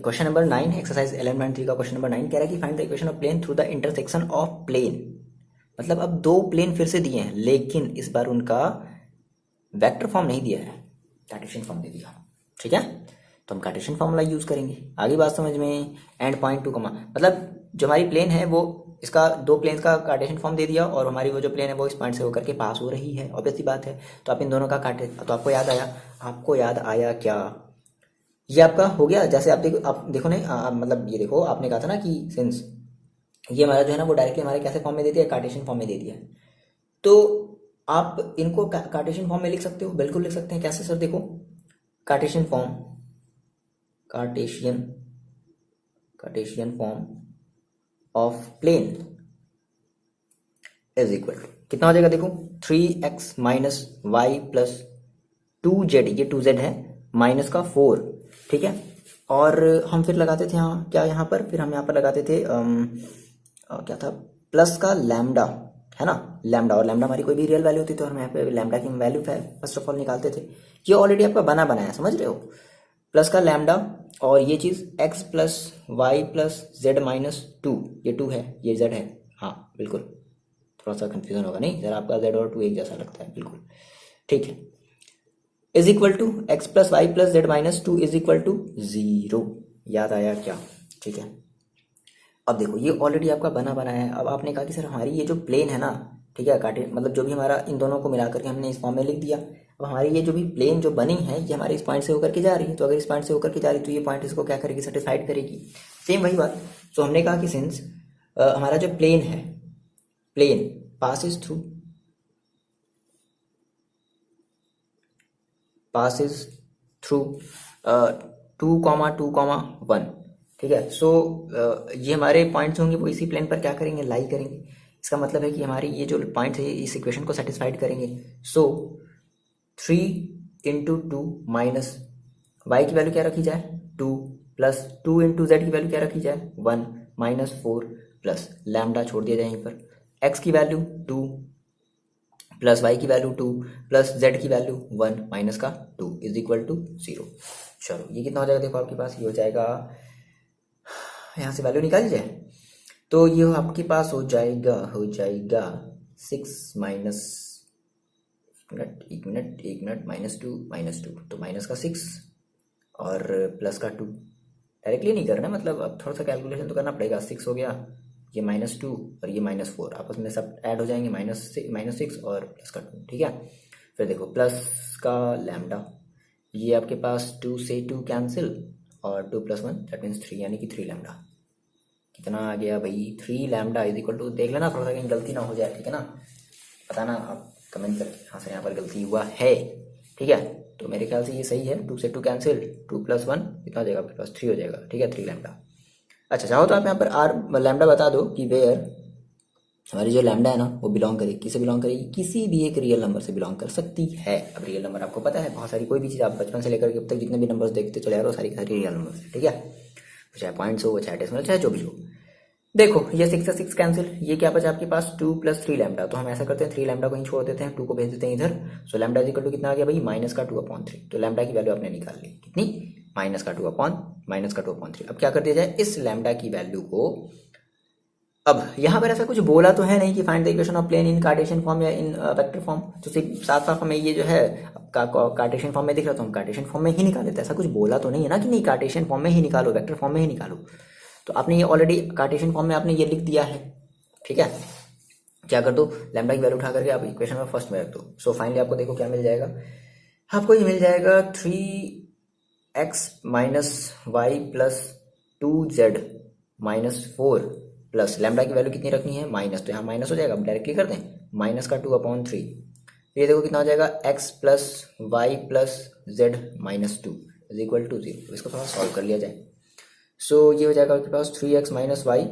क्वेश्चन नंबर 9 है, एक्सरसाइज 11.3 का क्वेश्चन नंबर 9 कह रहा है कि find the equation of plane through the intersection of plane. मतलब अब दो प्लेन फिर से दिए हैं, लेकिन इस बार उनका वेक्टर फॉर्म नहीं दिया है, कार्टेशियन फॉर्म दे दिया। ठीक है, तो हम कार्टेशियन फॉर्मूला यूज करेंगे। आगे बात समझ में। एंड पॉइंट टू कमा, मतलब जो हमारी प्लेन है वो इसका दो प्लेन्स का कार्टेशियन फॉर्म दे दिया, और हमारी वो जो प्लेन है वो इस पॉइंट से होकर के पास हो रही है, ऑब्वियस सी बात है। तो आप इन दोनों का काटे, तो आपको याद आया क्या? ये आपका हो गया। जैसे आप देखो नहीं, मतलब ये देखो, आपने कहा था ना कि सिंस ये हमारा जो है ना वो डायरेक्टली हमारे कैसे फॉर्म में दे दिया, कार्टेशियन फॉर्म में दे दिया। तो आप इनको कार्टेशियन फॉर्म में लिख सकते हो, बिल्कुल लिख सकते हैं। कैसे सर? देखो, Cartesian form, Cartesian form of plane is equal to कितना हो जाएगा? देखो 3x minus y plus 2z, ये 2z है, माइनस का 4। ठीक है, और हम फिर लगाते थे यहाँ क्या, यहाँ पर फिर हम यहाँ पर लगाते थे क्या था, प्लस का लैम्डा, है ना, लैम्डा। और लैम्डा हमारी कोई भी रियल वैल्यू होती तो हम यहाँ पे लैम्डा की वैल्यू फर्स्ट ऑफ ऑल निकालते थे। ये ऑलरेडी आपका बना बनाया, समझ रहे हो, प्लस का लैम्डा, और ये चीज़ x plus y plus z minus 2, ये 2 है, ये z है। हाँ बिल्कुल, थोड़ा सा कंफ्यूजन होगा नहीं, जरा आपका z और 2 एक जैसा लगता है, बिल्कुल ठीक है। Is equal to x plus y plus z minus 2 is equal to 0। याद आया क्या? ठीक है, अब देखो ये ऑलरेडी आपका बना बनाया है। अब आपने कहा कि सर हमारी ये जो प्लेन है ना, ठीक है, काटे मतलब जो भी हमारा इन दोनों को मिला करके हमने इस फॉर्म में लिख दिया। अब हमारी ये जो भी प्लेन जो बनी है ये हमारे इस पॉइंट से होकर के जा रही है, तो अगर इस पॉइंट से होकर के जा रही है तो ये पॉइंट इसको क्या करेगी, सेटिस्फाइड करेगी। सेम वही बात। तो हमने कहा कि सिंस हमारा जो प्लेन है, plane passes through two comma 1। ठीक है, सो ये हमारे पॉइंट्स होंगे वो इसी प्लेन पर क्या करेंगे, लाई करेंगे। इसका मतलब है कि हमारी ये जो पॉइंट है इस इक्वेशन को सेटिस्फाइड करेंगे। सो 3 इंटू 2 माइनस वाई की वैल्यू क्या रखी जाए, 2, प्लस 2 इंटू जेड की वैल्यू क्या रखी जाए, 1, माइनस 4, प्लस लैम्डा छोड़ दिया जाए यहीं पर, एक्स की वैल्यू 2 प्लस वाई की वैल्यू 2 प्लस जेड की वैल्यू 1 माइनस का 2 इज इक्वल टू 0। चलो ये कितना हो जाएगा, देखो आपके पास ये हो जाएगा, यहाँ से वैल्यू निकाली जाए तो ये आपके पास हो जाएगा 6 माइनस, एक मिनट माइनस टू तो माइनस का 6 और प्लस का 2। डायरेक्टली नहीं करना, मतलब अब थोड़ा सा कैलकुलेशन तो करना पड़ेगा। 6 हो गया, ये -2 और ये -4 आपस में सब ऐड हो जाएंगे, -6 और प्लस का 2। ठीक है, फिर देखो प्लस का लैम्डा, ये आपके पास 2 से 2 कैंसिल और 2 + 1 दैट मीन्स 3, यानी कि 3 लैम्डा। कितना आ गया भाई, 3 लैम्डा इज इक्वल टू, देख लेना थोड़ा सा कहीं गलती ना हो जाए, ठीक है ना, बताना आप कमेंट करके हाँ सर यहाँ पर गलती हुआ है। ठीक है, तो मेरे ख्याल से ये सही है। 2 से 2 कैंसिल, 2 + 1 कितना हो जाएगा आपके पास, 3 हो जाएगा। ठीक है, 3 लैम्डा। अच्छा चाहो तो आप यहाँ पर आर लैम्डा बता दो कि वेयर हमारी जो लैम्डा है ना वो बिलोंग करेगी, किसे बिलोंग करेगी, किसी भी एक रियल नंबर से बिलोंग कर सकती है। अब रियल नंबर आपको पता है बहुत सारी, कोई भी चीज़ आप बचपन से लेकर के अब तक जितने भी नंबर्स देखते चले आ रहे हो सारी रियल नंबर है। ठीक है, चाहे पॉइंट्स हो, चाहे डेसिमल, चाहे जो भी हो। देखो ये 6 से 6 कैंसिल, ये क्या बचा आपके पास 2 + 3 लैम्डा। तो हम ऐसा करते हैं 3 लैम्डा को ही छोड़ देते हैं, 2 को भेज देते हैं इधर। सो लैम्डा इक्वल टू कितना आ गया भाई, -2/3। तो लैम्डा की वैल्यू आपने निकाल ली कितनी, -2/3। अब क्या कर दिया जाए, इस लैम्डा की वैल्यू को, अब यहाँ पर ऐसा कुछ बोला तो है नहीं कि find the equation of plane in Cartesian form या इन वेक्टर फॉर्म, तो सिर्फ साथ साथ हमें ये जो है कार्टेशियन फॉर्म में दिख रहा, तो हम कार्टेशियन फॉर्म में ही निकाल लेते हैं। ऐसा कुछ बोला तो नहीं है ना कि नहीं कार्टेशियन फॉर्म में ही निकालो, वेक्टर फॉर्म में ही निकालो। तो आपने ये ऑलरेडी कार्टेशियन फॉर्म में आपने ये लिख दिया है। ठीक है, क्या कर दो, लैम्डा की वैल्यू उठा करके आप इक्वेशन में फर्स्ट में रख दो। सो फाइनली आपको देखो क्या मिल जाएगा, आपको ये मिल जाएगा 3x minus y plus 2z minus 4 plus lambda की वैल्यू कितनी रखनी है, माइनस, तो यहाँ माइनस हो जाएगा, अब डायरेक्टली कर दें, -2/3। ये देखो कितना हो जाएगा, x plus y plus z minus 2 is equal to 0। तो इसको थोड़ा सॉल्व कर लिया जाए। सो ये हो जाएगा आपके पास 3x माइनस वाई,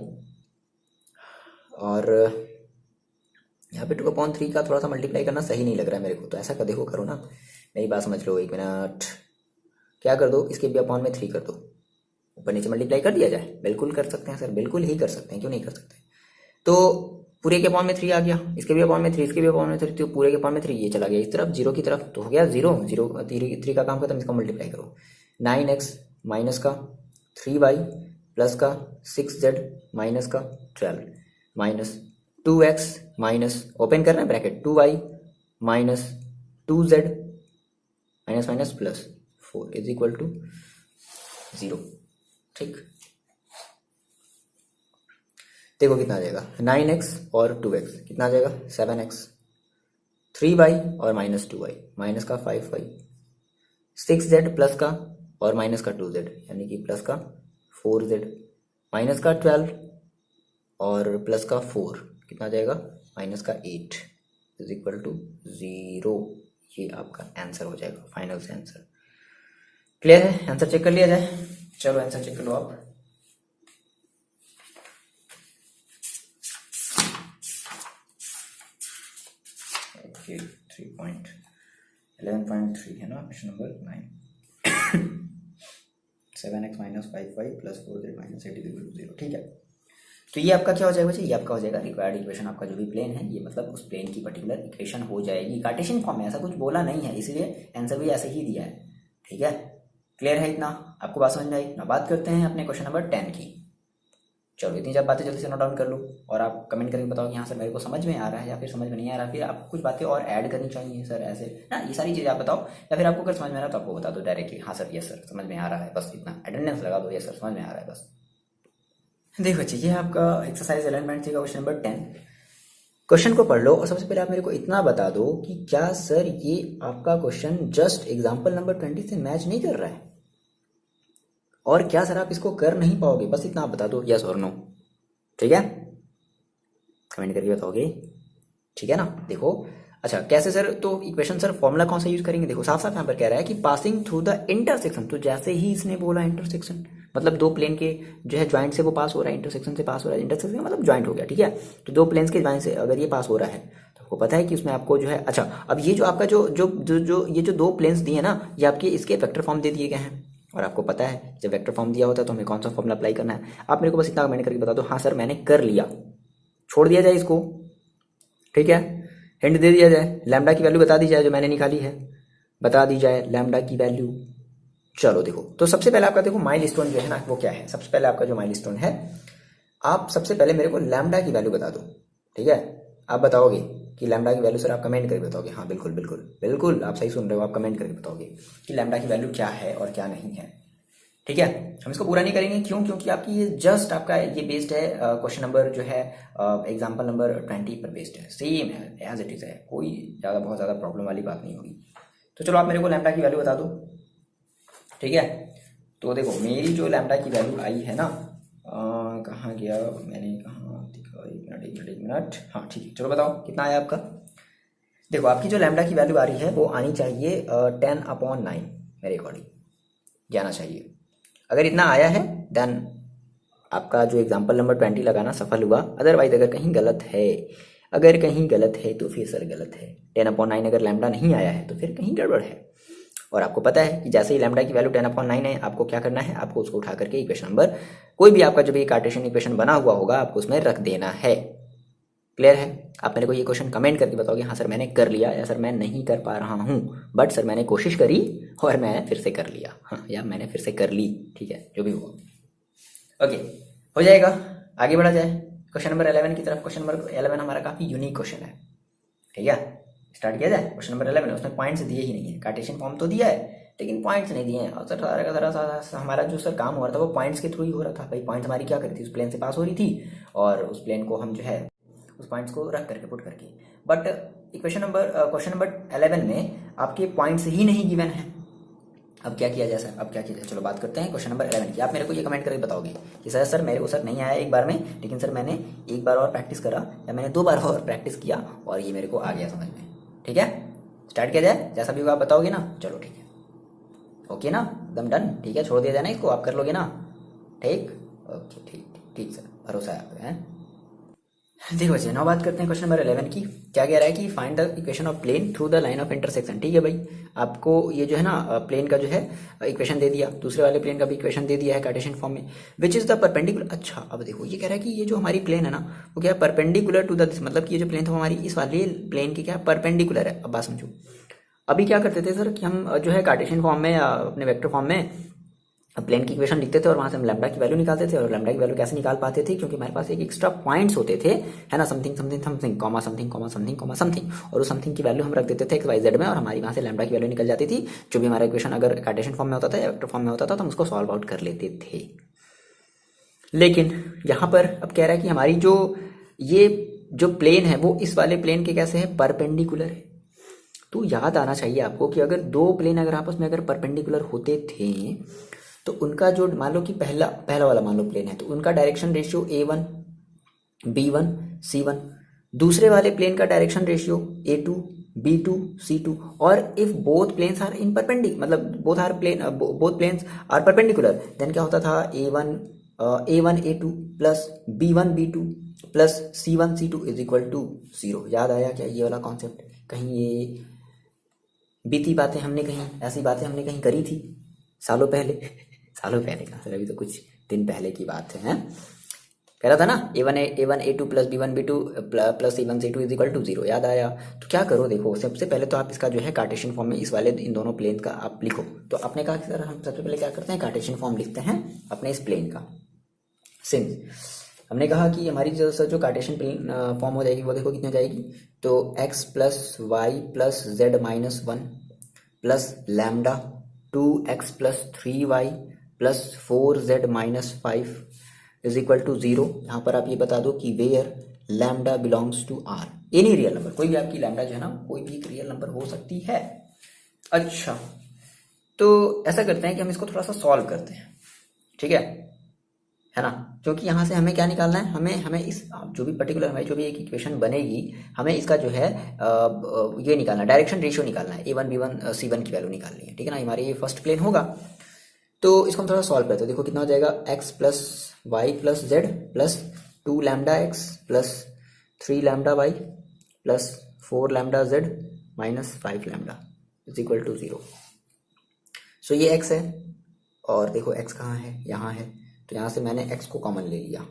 और यहाँ पे 2/3 का थोड़ा सा मल्टीप्लाई करना सही नहीं लग रहा है मेरे को, तो ऐसा कर देखो, करो ना, मेरी बात समझ लो, एक मिनट, क्या कर दो, इसके भी अपॉन में 3 कर दो, ऊपर नीचे मल्टीप्लाई कर दिया जाए, बिल्कुल कर सकते हैं सर, बिल्कुल ही कर सकते हैं, क्यों नहीं कर सकते। तो पूरे के अपॉन में 3 आ गया, इसके भी अपॉन में 3, इसके भी अपॉन में 3, तो पूरे के अपॉन में 3 ये चला गया इस तरफ, जीरो की तरफ, तो हो गया 0, 0 3 का काम खत्म, इसका मल्टीप्लाई करो। 9x माइनस का 3y प्लस का 6z माइनस का 12 माइनस 2x माइनस ओपन कर रहे हैं bracket 2y minus 2z minus minus plus 4 is equal to 0। ठीक, देखो कितना आ जाएगा, 9x और 2x कितना आ जाएगा, 7x, 3y और माइनस 2y माइनस का 5y, 6z प्लस का और माइनस का 2z यानी कि प्लस का 4z माइनस का 12 और प्लस का 4 कितना आ जाएगा, माइनस का 8 इज इक्वल टू 0। ये आपका आंसर हो जाएगा, फाइनल से आंसर क्लियर है। आंसर चेक कर लिया जाए, चलो आंसर चेक कर लो आप। ओके 3.11.3 है ना question number 9। 7x minus 5y plus 4z minus 8 equal to 0। ठीक है, तो ये आपका क्या हो जाएगा बच्चे, ये आपका हो जाएगा रिक्वायर्ड इक्वेशन। आपका जो भी प्लेन है ये मतलब उस प्लेन की पर्टिकुलर इक्वेशन हो जाएगी। कार्टेशियन फॉर्म में ऐसा कुछ बोला नहीं है, इसलिए आंसर भी ऐसे ही दिया है। ठीक है, क्लियर है इतना, आपको बात समझ में आई ना। बात करते हैं अपने क्वेश्चन नंबर 10 की। चलो इतनी जब बातें जल्दी से नोट डाउन कर लो और आप कमेंट करके बताओ कि हाँ सर मेरे को समझ में आ रहा है या फिर समझ में नहीं आ रहा, फिर आप कुछ बातें और ऐड करनी चाहिए सर ऐसे ना, ये सारी चीज़ें आप बताओ। या फिर आपको अगर समझ में आ रहा है तो आपको बता दो डायरेक्टली, हाँ सर यस सर समझ में आ रहा है, बस इतना अटेंडेंस लगा दो, यस सर समझ में आ रहा है बस। देखो बच्चे, ये आपका एक्सरसाइज 11.3 का क्वेश्चन नंबर 10। क्वेश्चन को पढ़ लो और सबसे पहले आप मेरे को इतना बता दो कि क्या सर ये आपका क्वेश्चन जस्ट एग्जाम्पल नंबर 20 से मैच नहीं कर रहा है, और क्या सर आप इसको कर नहीं पाओगे, बस इतना आप बता दो, यस और नो। ठीक है, कमेंट करके बताओगे, ठीक है ना। देखो अच्छा कैसे सर, तो इक्वेशन सर फॉर्मूला कौन सा यूज करेंगे, देखो साफ साफ यहाँ पर कह रहा है कि पासिंग थ्रू द इंटरसेक्शन, तो जैसे ही इसने बोला इंटरसेक्शन मतलब दो प्लेन के जो है ज्वाइंट से वो पास हो रहा है, इंटरसेक्शन से पास हो रहा है, इंटरसेक्शन मतलब ज्वाइंट हो गया। ठीक है, तो दो प्लेन्स के ज्वाइंट से अगर ये पास हो रहा है तो आपको पता है कि उसमें आपको जो है, अच्छा अब ये जो आपका जो जो जो, जो ये जो दो प्लेन्स दिए ना, ये आपके इसके वेक्टर फॉर्म दे दिए गए हैं। और आपको पता है जब वेक्टर फॉर्म दिया होता है तो हमें कौन सा फॉर्मूला अप्लाई करना है। आप मेरे को बस इतना कमेंट करके बता दो, हाँ सर मैंने कर लिया, छोड़ दिया जाए इसको। ठीक है, हिंट दे दिया जाए, लैम्डा की वैल्यू बता दी जाए जो मैंने निकाली है, बता दी जाए लैम्डा की वैल्यू। चलो देखो, तो सबसे पहले आपका देखो माइलस्टोन जो है ना वो क्या है, सबसे पहले आपका जो माइलस्टोन है, आप सबसे पहले मेरे को लैम्डा की वैल्यू बता दो। ठीक है, आप बताओगे कि लैम्डा की वैल्यू सर आप कमेंट करके बताओगे, हाँ बिल्कुल बिल्कुल बिल्कुल आप सही सुन रहे हो, आप कमेंट करके बताओगे कि लैम्डा की वैल्यू क्या है और क्या नहीं है। ठीक है, हम इसको पूरा नहीं करेंगे, क्यों, क्योंकि आपकी ये जस्ट आपका ये बेस्ड है क्वेश्चन नंबर जो है एग्जाम्पल नंबर 20 पर बेस्ड है, सेम है एज इट इज है, कोई ज़्यादा बहुत ज़्यादा प्रॉब्लम वाली बात नहीं होगी। तो चलो आप मेरे को लैम्डा की वैल्यू बता दो। ठीक है, तो देखो मेरी जो लैम्डा की वैल्यू आई है ना, कहाँ गया मैंने, कहाँ दिखा, एक मिनट, हाँ ठीक है, चलो बताओ कितना आया आपका। देखो आपकी जो लैम्डा की वैल्यू आ रही है वो आनी चाहिए 10/9 मेरे अकॉर्डिंग जाना चाहिए। अगर इतना आया है देन आपका जो एग्जाम्पल नंबर 20 लगाना सफल हुआ। अदरवाइज अगर कहीं गलत है, अगर कहीं गलत है तो फिर सर गलत है। 10/9 अगर लैम्डा नहीं आया है तो फिर कहीं गड़बड़ है। और आपको पता है कि जैसे ही लैम्डा की वैल्यू 10/9 है, आपको क्या करना है, आपको उसको उठा करके इक्वेशन नंबर कोई भी आपका जब ये कार्टेशियन इक्वेशन बना हुआ होगा आपको उसमें रख देना है। क्लियर है, आप मेरे को ये क्वेश्चन कमेंट करके बताओगे हाँ सर मैंने कर लिया, या सर मैं नहीं कर पा रहा हूँ बट सर मैंने कोशिश करी और मैं फिर से कर लिया, हाँ या मैंने फिर से कर ली। ठीक है, जो भी हुआ ओके हो जाएगा। आगे बढ़ा जाए क्वेश्चन नंबर 11 की तरफ। क्वेश्चन नंबर 11 हमारा काफ़ी यूनिक क्वेश्चन है। ठीक है, स्टार्ट किया जाए। क्वेश्चन नंबर 11 है, उसमें पॉइंट्स दिए ही नहीं है, कार्टेशियन फॉर्म तो दिया है लेकिन पॉइंट्स नहीं दिए हैं। और सर सारा का सारा हमारा जो सर काम हो रहा था वो पॉइंट्स के थ्रू ही हो रहा था। भाई पॉइंट्स हमारी क्या करी थी, उस प्लेन से पास हो रही थी और उस प्लेन को हम जो है उस पॉइंट्स को रख करके पुट करके, बट क्वेश्चन नंबर 11 में आपके पॉइंट्स ही नहीं गिवन है। अब क्या किया जाए सर, अब क्या किया जाए, चलो बात करते हैं क्वेश्चन नंबर 11 की। आप मेरे को ये कमेंट करके बताओगे कि सर मेरे को सर नहीं आया एक बार में, लेकिन सर मैंने एक बार और प्रैक्टिस करा या मैंने 2 बार और प्रैक्टिस किया और ये मेरे को आ गया समझ में। ठीक है, स्टार्ट किया जाए, जैसा भी होगा आप बताओगे ना। चलो ठीक है, ओके ना, एकदम डन। ठीक है, छोड़ दिया जाए ना इसको, आप कर लोगे ना। ठीक ओके, ठीक ठीक सर, भरोसा है आप है। देखो जी, now बात करते हैं क्वेश्चन नंबर 11 की। क्या कह रहा है कि find the equation of plane through the line of intersection. ठीक है भाई, आपको ये जो है ना प्लेन का जो है इक्वेशन दे दिया, दूसरे वाले प्लेन का भी इक्वेशन दे दिया है कार्टेशियन फॉर्म में, विच इज द परपेंडिकुलर। अच्छा, अब देखो ये कह रहा है कि ये जो हमारी प्लेन है ना वो क्या है, परपेंडिकुलर टू द, मतलब कि ये जो प्लेन था वो हमारी इस वाले प्लेन की क्या परपेंडिकुलर है। अब बात समझो, अभी क्या करते थे सर कि हम जो है कार्टेशियन फॉर्म में या अपने वेक्टर फॉर्म में प्लेन की इक्वेशन लिखते थे और वहां से हम लैम्डा की वैल्यू निकालते थे। और लैम्डा की वैल्यू कैसे निकाल पाते थे, क्योंकि हमारे पास एक एक्स्ट्रा पॉइंट्स होते थे, है ना, something something something comma something comma something comma something, और उस समथिंग की वैल्यू हम रख देते थे एक्स वाई जेड में और हमारी वहां से लैम्डा की वैल्यू निकल जाती थी। जो भी हमारा इक्वेशन अगर कार्टेशियन फॉर्म में होता था या वेक्टर फॉर्म में होता था तो हम उसको सॉल्व आउट कर लेते थे। लेकिन यहाँ पर अब कह रहा है कि हमारी जो ये जो प्लेन है वो इस वाले प्लेन के कैसे है, परपेंडिकुलर है। तो याद आना चाहिए आपको कि अगर दो प्लेन अगर आपस में अगर परपेंडिकुलर होते थे तो उनका जो, मान लो कि पहला पहला वाला मान लो प्लेन है तो उनका direction ratio A1 B1 C1, दूसरे वाले प्लेन का direction ratio A2 B2 C2, और if both planes are in perpendicular, मतलब both planes are perpendicular, then क्या होता था, A1 A2 plus B1 B2 plus C1 C2 is equal to 0। याद आया क्या ये वाला कॉन्सेप्ट? कहीं ये बीती बातें हमने कहीं, ऐसी बातें हमने कहीं करी थी सालों पहले सालों पहले कहाँ सर, अभी तो कुछ दिन पहले की बात है। कह रहा था ना A1 A2 plus B1 B2 plus C1 C2 is equal to 0। याद आया? तो क्या करो, देखो सबसे पहले तो आप इसका जो है कार्टेशियन फॉर्म में इस वाले इन दोनों प्लेन का आप लिखो। तो आपने कहा कि सर हम सबसे पहले क्या करते हैं, कार्टेशियन फॉर्म लिखते हैं अपने इस प्लेन का। सिंस हमने कहा कि हमारी जो कार्टेशियन प्लेन फॉर्म हो जाएगी वो देखो कितनी हो जाएगी, तो x plus y plus z minus 1 plus lambda 2x plus 3y plus 4z minus 5 is equal to 0। यहाँ पर आप ये बता दो कि where lambda belongs to R, any real number, कोई भी आपकी लैम्डा जो है ना कोई भी एक रियल नंबर हो सकती है। अच्छा, तो ऐसा करते हैं कि हम इसको थोड़ा सा सॉल्व करते हैं, ठीक है ना, क्योंकि यहाँ से हमें क्या निकालना है, हमें हमें इस जो भी पर्टिकुलर हमारी जो भी एक इक्वेशन बनेगी हमें इसका जो है ये निकालना है, डायरेक्शन रेशियो निकालना है, A1 B1 C1 की वैल्यू निकालनी है, ठीक है ना। हमारे ये फर्स्ट प्लेन होगा तो इसको हम थोड़ा सॉल्व करते हैं। देखो कितना हो जाएगा, x plus y plus z plus 2 lambda x plus 3 lambda y plus 4 lambda z minus 5 lambda is equal to 0। So ये x है और देखो x कहाँ है, यहाँ है, तो यहाँ से मैंने x को कॉमन ले लिया,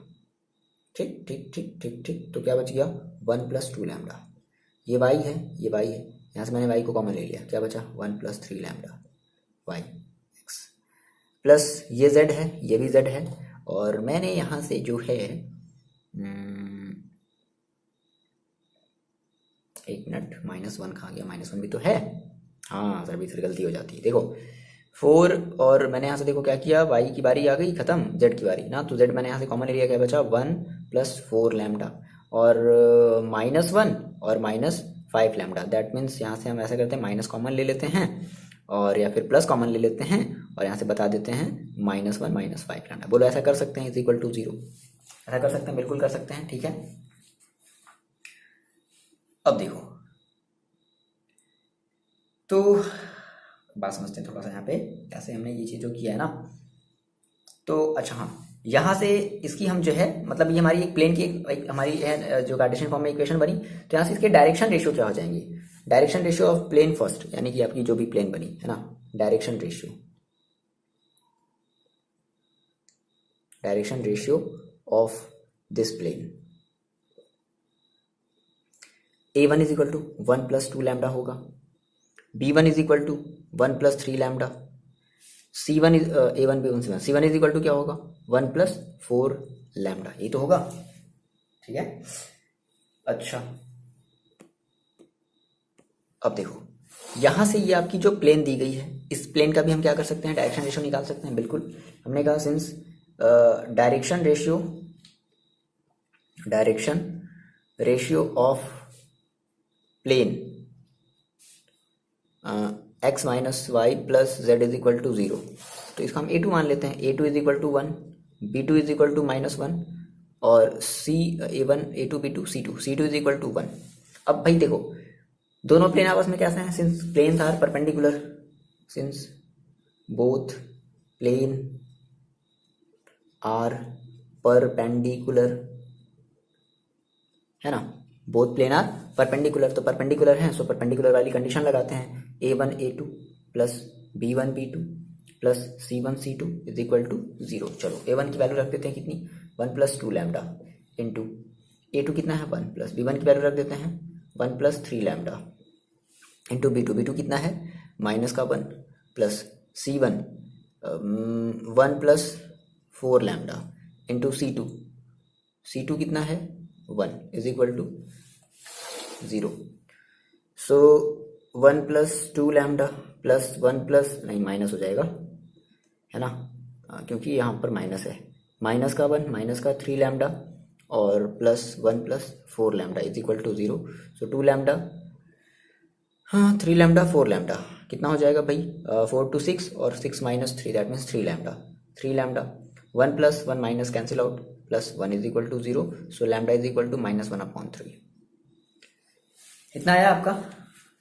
ठीक ठीक ठीक ठीक ठीक, तो क्या बच गया 1 प्लस 2 लैम्डा। ये y है, ये y है, यहाँ से मैंने y को कॉमन ले लिया, क्या बचा 1 plus 3 lambda y x plus ये z है, ये भी z है, और मैंने यहाँ से जो है एक मिनट, -1 कहाँ गया, -1 भी तो है, हाँ सर भी फिर गलती हो जाती है। देखो 4 और मैंने यहाँ से देखो क्या किया, y की बारी आ गई खत्म, z की बारी ना, तो z मैंने यहाँ से कॉमन ले लिया, क्या बचा 1 प्लस 4 लैम्डा और -1 और माइनस 5 लैम्डा। दैट मीन्स यहाँ से हम ऐसा करते हैं माइनस कॉमन ले लेते हैं और या फिर प्लस कॉमन ले लेते हैं और यहाँ से बता देते हैं -1 माइनस 5 लैम्डा। बोलो ऐसा कर सकते हैं इज इक्वल टू 0? ऐसा कर सकते हैं, बिल्कुल कर सकते हैं, ठीक है। अब देखो तो बात समझते हैं थोड़ा सा यहाँ पे कैसे हमने ये चीज़ जो किया है ना। तो अच्छा हाँ, यहाँ से इसकी हम जो है, मतलब ये हमारी एक प्लेन की एक हमारी है जो कार्टेशियन फॉर्म में इक्वेशन बनी, तो यहाँ से इसके डायरेक्शन रेशियो क्या हो जाएंगे, direction ratio of plane first, यानी कि आपकी जो भी प्लेन बनी है ना, direction ratio of this plane A1 is equal to 1 plus 2 lambda होगा, B1 is equal to 1 plus 3 lambda, C1 is A1 B1 C1 is equal to क्या होगा 1 प्लस 4 लैम्डा, ये तो होगा, ठीक है। अच्छा अब देखो यहां से ये आपकी जो प्लेन दी गई है, इस प्लेन का भी हम क्या कर सकते हैं, डायरेक्शन रेशियो निकाल सकते हैं, बिल्कुल। हमने कहा since direction ratio of plane x minus y plus z is equal to 0, तो इसको हम A2 मान लेते हैं, A2 is equal to 1, B2 is equal to -1 और A1 A2 B2 C2 is equal to 1। अब भाई देखो दोनों प्लेन आपस में कैसे हैं, since planes are perpendicular, since both plane are perpendicular, है ना, बोथ प्लेन आर परपेंडिकुलर, तो परपेंडिकुलर हैं, सो परपेंडिकुलर वाली कंडीशन लगाते हैं, A1 A2 plus B1 B2 plus C1 C2 is equal to 0। चलो A1 की वैल्यू रख देते हैं कितनी, 1 प्लस 2 लैम्डा इंटू A2 कितना है 1 प्लस B1 की वैल्यू रख देते हैं 1 प्लस 3 लैम्डा इंटू B2 कितना है माइनस का 1 plus C1 1 plus 4 lambda into C2 कितना है 1 is equal to 0। So 1 plus 2 lambda plus 1 plus नहीं माइनस हो जाएगा, है ना, क्योंकि यहाँ पर माइनस है, माइनस का 1 माइनस का 3 लैम्डा और plus 1 plus 4 lambda is equal to 0। So 2 lambda, हाँ 3 लैम्डा 4 लैम्डा कितना हो जाएगा भाई, 4 to 6 और 6 minus 3 that means 3 lambda 1 plus 1 minus cancel out plus 1 is equal to 0। So lambda is equal to -1/3। इतना आया आपका,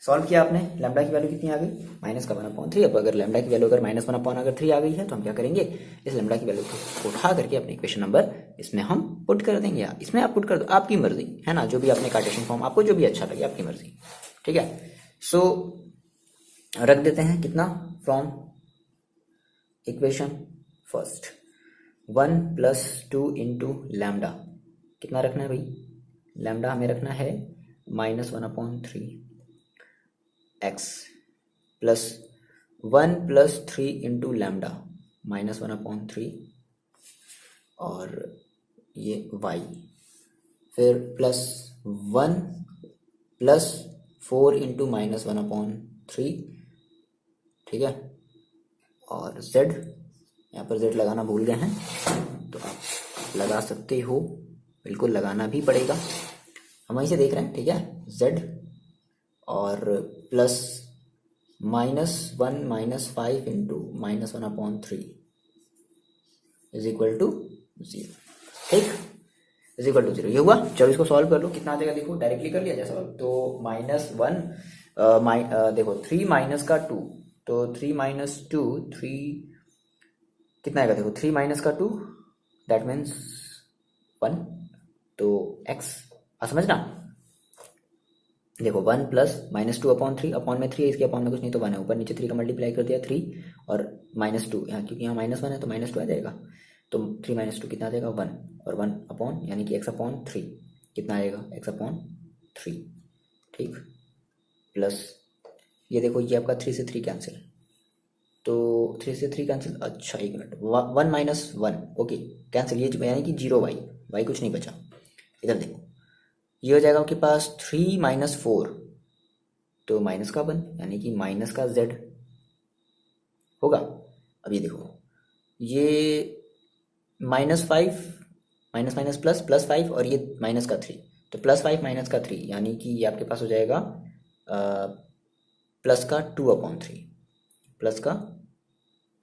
सॉल्व किया आपने, लैम्डा की वैल्यू कितनी आ गई माइनस का 1/3। अब अगर लैम्डा की वैल्यू अगर -1/3 आ गई है तो हम क्या करेंगे, इस लैम्डा की वैल्यू को उठा करके अपने इक्वेशन नंबर इसमें हम पुट कर देंगे, या इसमें आप पुट कर दो, आपकी मर्जी, है ना, जो भी आपने कार्टेशियन फॉर्म आपको जो भी अच्छा लगे आपकी मर्जी, ठीक है। सो रख देते हैं कितना, from equation first 1 plus 2 into lambda, कितना रखना है भाई, लैम्डा हमें रखना है -1/3 x plus 1 plus 3 into lambda -1/3 और ये y, फिर प्लस 1 प्लस 4 इंटू -1/3, ठीक है, और z, यहाँ पर z लगाना भूल गए हैं तो आप लगा सकते हो, बिल्कुल लगाना भी पड़ेगा, हम वहीं से देख रहे हैं, ठीक है, z और plus -1 into -1/3 is equal to 0, ठीक, इज इक्वल टू 0, ये हुआ। चलो इसको सॉल्व कर लो, कितना आ जाएगा देखो, डायरेक्टली कर लिया जाए सॉल्व, तो -1 देखो 3 माइनस का 2, तो 3 माइनस 2 3 कितना आएगा देखो, 3 माइनस का 2 दैट मीन्स 1, तो x समझना, देखो 1 प्लस -2/3, अपॉन में 3 है, इसके अपॉन में कुछ नहीं तो 1 है, ऊपर नीचे 3 का मल्टीप्लाई कर दिया 3 और -2, यहाँ क्योंकि यहाँ -1 है तो -2 आ जाएगा, तो 3 - 2 कितना आ जाएगा 1, और 1 अपॉन यानी कि x/3 कितना आएगा x/3, ठीक, प्लस ये देखो ये आपका 3 से 3 कैंसिल, तो 3 से 3 कैंसिल, अच्छा 1 मिनट, 1 माइनस 1 ओके कैंसिल, ये यानी कि 0y कुछ नहीं बचा, इधर देखो ये हो जाएगा आपके पास 3 माइनस 4, तो माइनस का 1 यानी कि माइनस का z होगा। अब ये देखो ये -5 माइनस माइनस प्लस +5 और ये माइनस का 3, तो +5 माइनस का 3 यानी कि ये आपके पास हो जाएगा प्लस का 2/3, प्लस का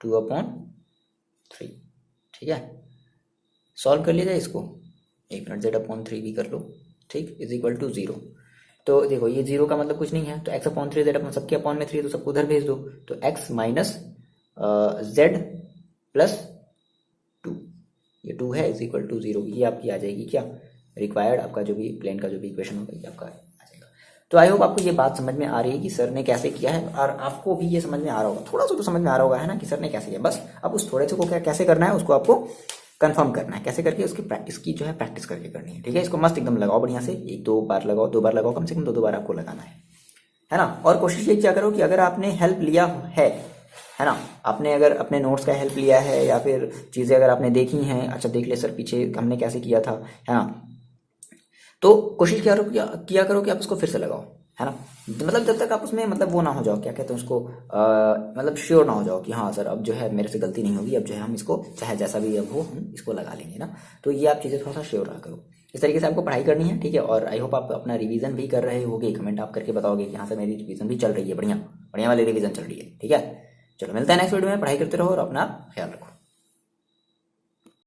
2/3, ठीक है, सॉल्व कर लिया जाए इसको, 1 मिनट, z/3 भी कर लो, ठीक, इज इक्वल टू 0। तो देखो ये 0 का मतलब कुछ नहीं है, तो x/3 z सबके अपॉन में 3 है तो सबको उधर भेज दो, तो x माइनस z प्लस 2, ये 2 है इज इक्वल टू 0, ये आपकी आ जाएगी क्या, रिक्वायर्ड आपका जो भी प्लेन का जो भी इक्वेशन होगा ये आपका आ जाएगा। तो आई होप आपको ये बात समझ में आ रही है कि सर ने कैसे किया है, और आपको भी ये समझ में आ रहा होगा, थोड़ा सा तो समझ में आ रहा होगा, है ना, कि सर ने कैसे किया, बस अब उस थोड़े से को क्या कैसे करना है उसको आपको कंफर्म करना है, कैसे करके उसकी इसकी जो है प्रैक्टिस करके करनी है, ठीक है, इसको मस्त एकदम लगाओ बढ़िया से, 1-2 बार लगाओ, 2 बार लगाओ, कम से कम 2 बार आपको लगाना है ना, और कोशिश ये क्या करो कि अगर आपने हेल्प लिया है ना, आपने अगर अपने नोट्स का हेल्प लिया है या फिर चीज़ें अगर आपने देखी हैं, अच्छा देख ले सर पीछे हमने कैसे किया था, है ना, तो कोशिश किया करो कि आप उसको फिर से लगाओ, है ना, मतलब जब तक आप उसमें मतलब वो ना हो जाओ, क्या कहते हैं उसको, मतलब श्योर ना हो जाओ कि हाँ सर अब जो है मेरे से गलती नहीं होगी, अब जो है हम इसको चाहे जैसा भी अब हो हम इसको लगा लेंगे ना, तो ये आप चीज़ें थोड़ा सा श्योर रहा करो, इस तरीके से आपको पढ़ाई करनी है, ठीक है, और आई होप आप अपना रिवीजन भी कर रहे होगे, कमेंट आप करके बताओगे कि हाँ सर मेरी रिवीजन भी चल रही है, बढ़िया बढ़िया वाली रिवीजन चल रही है, ठीक है। चलो मिलता है नेक्स्ट वीडियो में, पढ़ाई करते रहो और अपना ख्याल रखो।